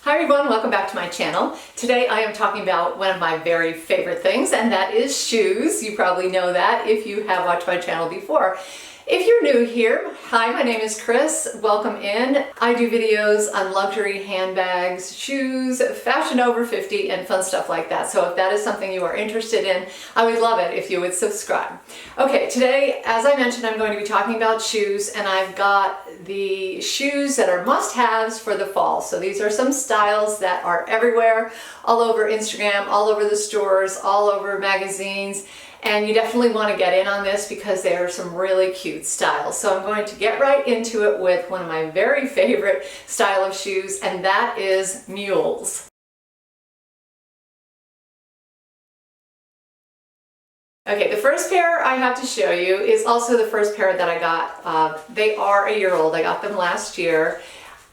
Hi everyone, welcome back to my channel. Today I am talking about one of my very favorite things, and that is shoes. You probably know that if you have watched my channel before. If you're new here, hi, my name is Chris. Welcome in. I do videos on luxury handbags, shoes, fashion over 50, and fun stuff like that. So if that is something you are interested in, I would love it if you would subscribe. Okay, today, as I mentioned, I'm going to be talking about shoes, and I've got the shoes that are must-haves for the fall. So these are some styles that are everywhere, all over Instagram, all over the stores, all over magazines. And you definitely want to get in on this because there are some really cute styles. So I'm going to get right into it with one of my very favorite style of shoes, and that is Mules. Okay, the first pair I have to show you is also the first pair that I got. They are a year old. I got them last year.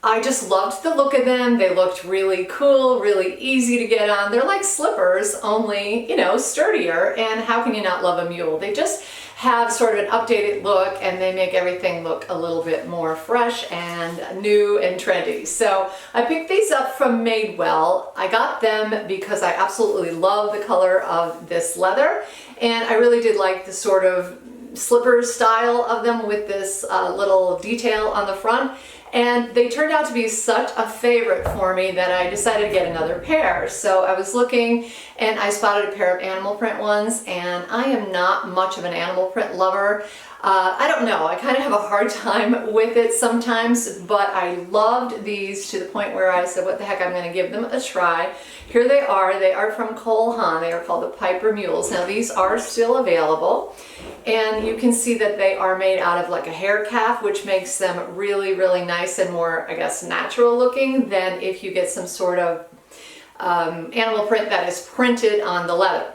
I just loved the look of them. They looked really cool, really easy to get on. They're like slippers, only, you know, sturdier. And how can you not love a mule? They just have sort of an updated look, and they make everything look a little bit more fresh and new and trendy. So I picked these up from Madewell. I got them because I absolutely love the color of this leather, and I really did like the sort of slipper style of them with this little detail on the front. And they turned out to be such a favorite for me that I decided to get another pair. So I was looking and I spotted a pair of animal print ones, and I am not much of an animal print lover. I don't know, I kind of have a hard time with it sometimes, but I loved these to the point where I said, what the heck, I'm going to give them a try. Here they are from Cole Haan. They are called the Piper Mules. Now these are still available, and you can see that they are made out of like a hair calf, which makes them really, really nice and more, I guess, natural looking than if you get some sort of animal print that is printed on the leather.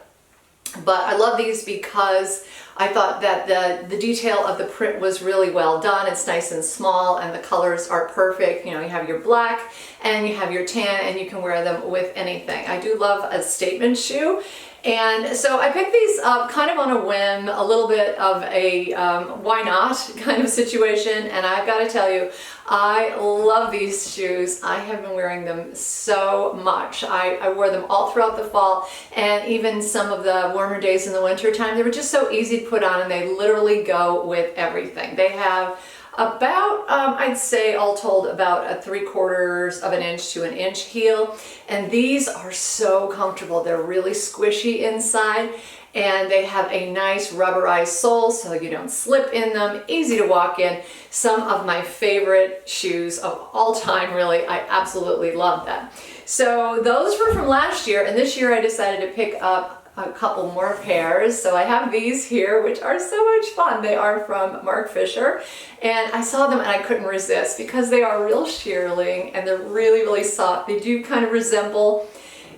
But I love these because I thought that the detail of the print was really well done. It's nice and small, and the colors are perfect. You know, you have your black and you have your tan, and you can wear them with anything. I do love a statement shoe. And so I picked these up kind of on a whim, a little bit of a why not kind of situation. And I've got to tell you, I love these shoes. I have been wearing them so much. I wore them all throughout the fall, and even some of the warmer days in the winter time. They were just so easy to put on, and they literally go with everything. They have about, I'd say all told, about a 3/4 of an inch to an inch heel. And these are so comfortable. They're really squishy inside, and they have a nice rubberized sole so you don't slip in them, easy to walk in. Some of my favorite shoes of all time, really. I absolutely love them. So those were from last year, and this year I decided to pick up a couple more pairs. So I have these here, which are so much fun. They are from Marc Fisher, and I saw them and I couldn't resist because they are real shearling and they're really, really soft. They do kind of resemble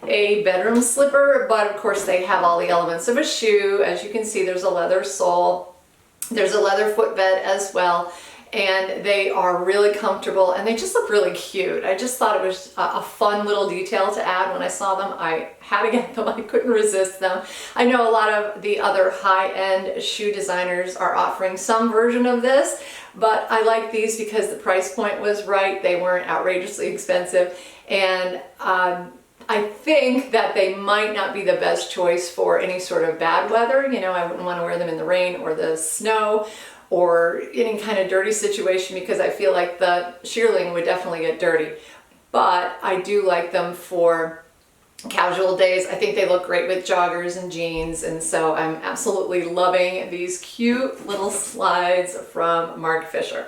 a bedroom slipper, but of course they have all the elements of a shoe. As you can see, there's a leather sole, there's a leather footbed as well, and they are really comfortable, and they just look really cute. I just thought it was a fun little detail to add. When I saw them, I had to get them. I couldn't resist them. I know a lot of the other high-end shoe designers are offering some version of this, but I like these because the price point was right. They weren't outrageously expensive, and I think that they might not be the best choice for any sort of bad weather. You know, I wouldn't want to wear them in the rain or the snow or any kind of dirty situation, because I feel like the shearling would definitely get dirty. But I do like them for casual days. I think they look great with joggers and jeans, and so I'm absolutely loving these cute little slides from Marc Fisher.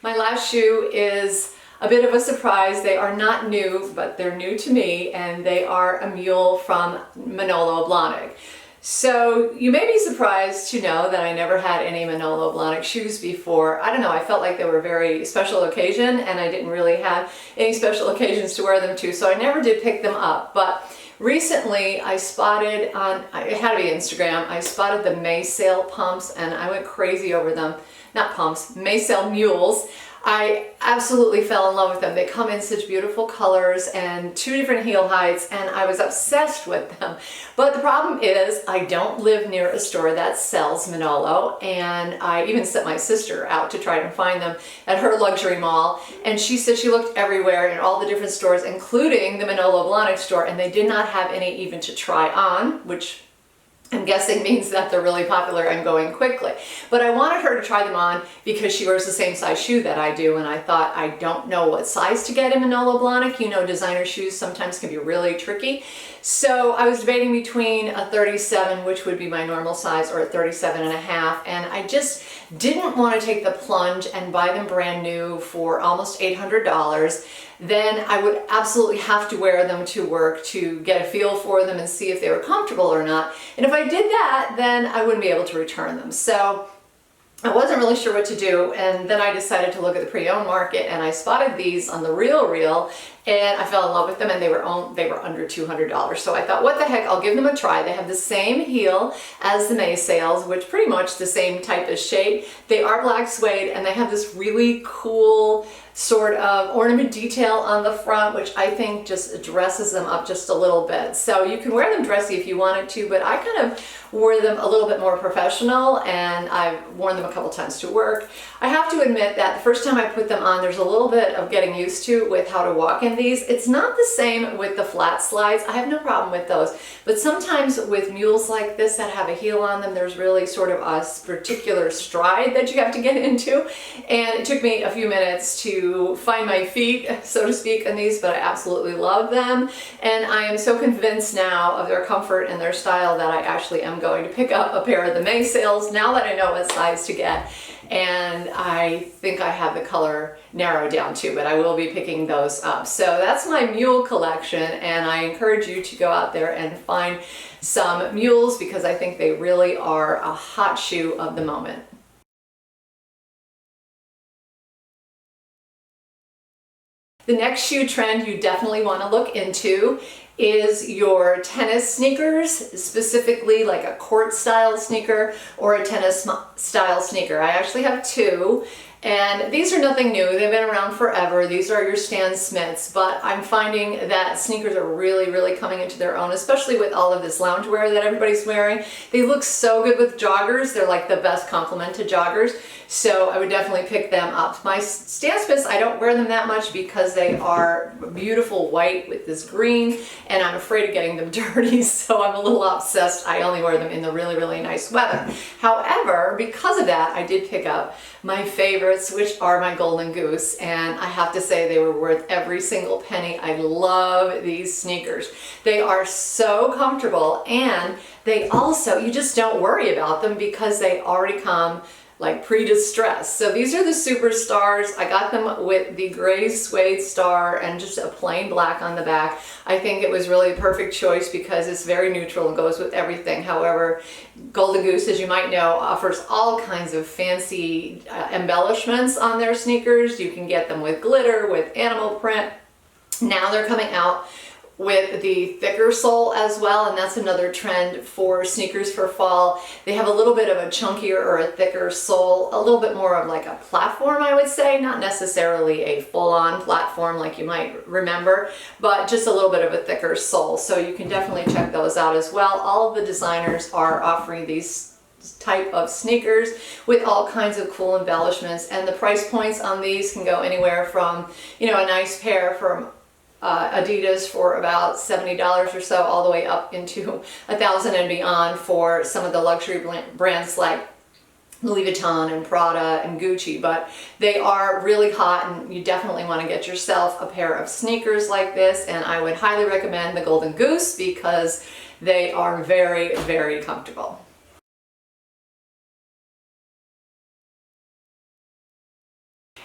My last shoe is a bit of a surprise. They are not new, but they're new to me, and they are a mule from Manolo Blahnik. So you may be surprised to know that I never had any Manolo Blahnik shoes before. I don't know, I felt like they were a very special occasion, and I didn't really have any special occasions to wear them to, so I never did pick them up. But recently I spotted on, it had to be Instagram, I spotted the Maysail pumps, and I went crazy over them. Not pumps, Maysail mules. I absolutely fell in love with them. They come in such beautiful colors and 2 different heel heights, and I was obsessed with them. But the problem is I don't live near a store that sells Manolo, and I even sent my sister out to try to find them at her luxury mall, and she said she looked everywhere in all the different stores, including the Manolo Blahnik store, and they did not have any even to try on, which I'm guessing means that they're really popular and going quickly. But I wanted her to try them on because she wears the same size shoe that I do, and I thought, I don't know what size to get in Manolo Blahnik. You know, designer shoes sometimes can be really tricky. So I was debating between a 37, which would be my normal size, or a 37 and a half, and I just didn't want to take the plunge and buy them brand new for almost $800. Then I would absolutely have to wear them to work to get a feel for them and see if they were comfortable or not. And if I did that, then I wouldn't be able to return them. So I wasn't really sure what to do, and then I decided to look at the pre-owned market, and I spotted these on the RealReal, and I fell in love with them, and they were under $200. So I thought, what the heck, I'll give them a try. They have the same heel as the Maysails, which pretty much the same type of shape. They are black suede, and they have this really cool sort of ornament detail on the front, which I think just dresses them up just a little bit. So you can wear them dressy if you wanted to, but I kind of wore them a little bit more professional, and I've worn them a couple times to work. I have to admit that the first time I put them on, there's a little bit of getting used to with how to walk in these. It's not the same with the flat slides. I have no problem with those, but sometimes with mules like this that have a heel on them, there's really sort of a particular stride that you have to get into, and it took me a few minutes to find my feet, so to speak, on these, but I absolutely love them, and I am so convinced now of their comfort and their style that I actually am going to pick up a pair of the Maysails now that I know what size to get, and I think I have the color narrowed down too, but I will be picking those up. So that's my mule collection, and I encourage you to go out there and find some mules because I think they really are a hot shoe of the moment. The next shoe trend you definitely want to look into is your tennis sneakers, specifically like a court style sneaker or a tennis style sneaker. I actually have 2. And these are nothing new. They've been around forever. These are your Stan Smiths, but I'm finding that sneakers are really, really coming into their own, especially with all of this loungewear that everybody's wearing. They look so good with joggers. They're like the best complement to joggers. So I would definitely pick them up. My Stan Smiths, I don't wear them that much because they are beautiful white with this green, and I'm afraid of getting them dirty, so I'm a little obsessed. I only wear them in the really, really nice weather. However, because of that, I did pick up my favorites, which are my Golden Goose, and I have to say they were worth every single penny. I love these sneakers. They are so comfortable, and they also, you just don't worry about them because they already come like pre-distressed. So these are the Superstars. I got them with the gray suede star and just a plain black on the back. I think it was really a perfect choice because it's very neutral and goes with everything. However, Golden Goose, as you might know, offers all kinds of fancy embellishments on their sneakers. You can get them with glitter, with animal print. Now they're coming out with the thicker sole as well, and that's another trend for sneakers for fall. They have a little bit of a chunkier or a thicker sole, a little bit more of like a platform, I would say, not necessarily a full-on platform like you might remember, but just a little bit of a thicker sole. So you can definitely check those out as well. All of the designers are offering these type of sneakers with all kinds of cool embellishments, and the price points on these can go anywhere from, you know, a nice pair from Adidas for about $70 or so, all the way up into $1,000 and beyond for some of the luxury brands like Louis Vuitton and Prada and Gucci. But they are really hot, and you definitely want to get yourself a pair of sneakers like this, and I would highly recommend the Golden Goose because they are very, very comfortable.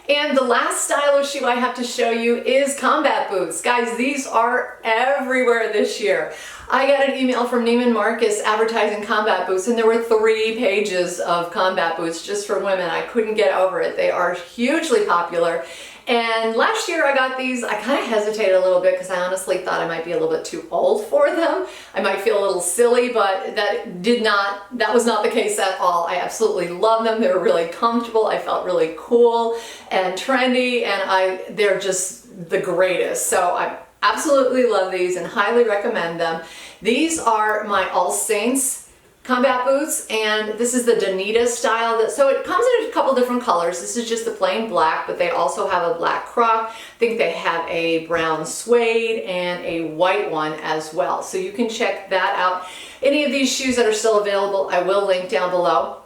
And the last style of shoe I have to show you is combat boots. Guys, these are everywhere this year. I got an email from Neiman Marcus advertising combat boots, and there were 3 pages of combat boots just for women. I couldn't get over it. They are hugely popular, And last year I got these, I kind of hesitated a little bit because I honestly thought I might be a little bit too old for them. I might feel a little silly, but that was not the case at all. I absolutely love them. They were really comfortable. I felt really cool and trendy, and they're just the greatest. So I absolutely love these and highly recommend them. These are my All Saints combat boots, and this is the Danita style. So it comes in a couple different colors. This is just the plain black, but they also have a black croc. I think they have a brown suede and a white one as well. So you can check that out. Any of these shoes that are still available, I will link down below.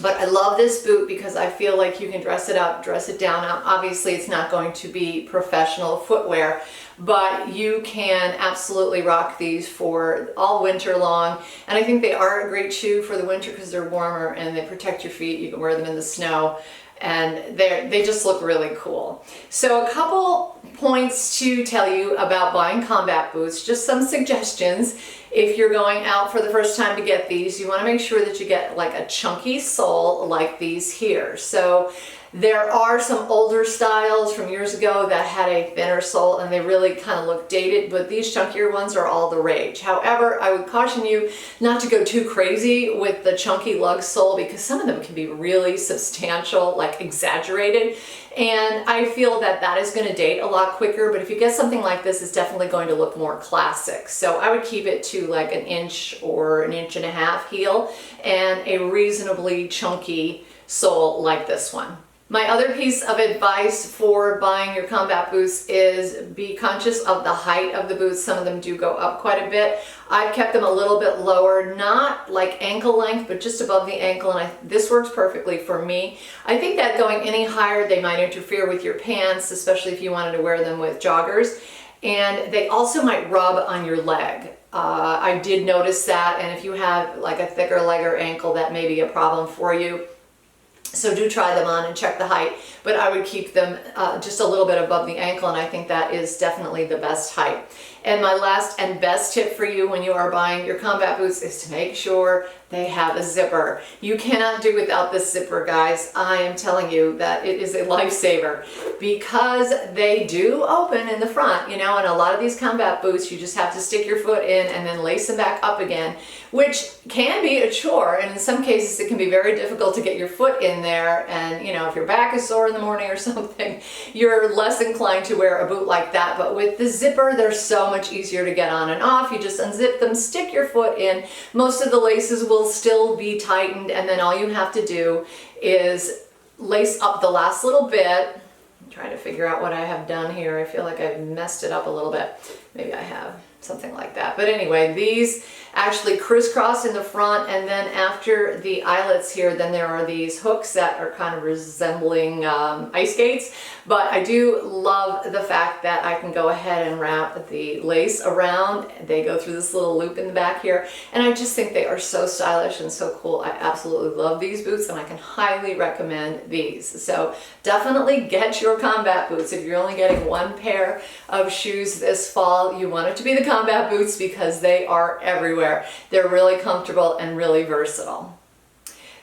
But I love this boot because I feel like you can dress it up, dress it down. Obviously, it's not going to be professional footwear, but you can absolutely rock these for all winter long. And I think they are a great shoe for the winter because they're warmer and they protect your feet. You can wear them in the snow, and they just look really cool. So a couple points to tell you about buying combat boots, just some suggestions. If you're going out for the first time to get these, you want to make sure that you get like a chunky sole like these here. So there are some older styles from years ago that had a thinner sole and they really kind of look dated, but these chunkier ones are all the rage. However, I would caution you not to go too crazy with the chunky lug sole because some of them can be really substantial, like exaggerated. And I feel that that is going to date a lot quicker, but if you get something like this, it's definitely going to look more classic. So I would keep it to like an inch or an inch and a half heel and a reasonably chunky sole like this one. My other piece of advice for buying your combat boots is be conscious of the height of the boots. Some of them do go up quite a bit. I've kept them a little bit lower, not like ankle length, but just above the ankle, and this works perfectly for me. I think that going any higher, they might interfere with your pants, especially if you wanted to wear them with joggers, and they also might rub on your leg. I did notice that, and if you have like a thicker leg or ankle, that may be a problem for you. So do try them on and check the height, but I would keep them just a little bit above the ankle, and I think that is definitely the best height. And my last and best tip for you when you are buying your combat boots is to make sure they have a zipper. You cannot do without this zipper, guys. I am telling you that it is a lifesaver because they do open in the front, you know, and a lot of these combat boots, you just have to stick your foot in and then lace them back up again, which can be a chore. And in some cases, it can be very difficult to get your foot in there. And, you know, if your back is sore in the morning or something, you're less inclined to wear a boot like that. But with the zipper, they're so much easier to get on and off. You just unzip them, stick your foot in. Most of the laces will still be tightened, and then all you have to do is lace up the last little bit. I'm trying to figure out what I have done here. I feel like I've messed it up a little bit. Maybe I have something like that. But anyway, these actually crisscross in the front, and then after the eyelets here, then there are these hooks that are kind of resembling ice skates. But I do love the fact that I can go ahead and wrap the lace around. They go through this little loop in the back here, and I just think they are so stylish and so cool. I absolutely love these boots, and I can highly recommend these. So definitely get your combat boots. If you're only getting one pair of shoes this fall, you want it to be the combat boots because they are everywhere. They're really comfortable and really versatile.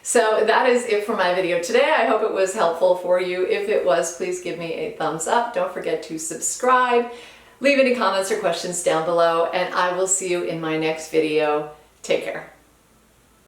So that is it for my video today. I hope it was helpful for you. If it was, please give me a thumbs up. Don't forget to subscribe. Leave any comments or questions down below, and I will see you in my next video. Take care.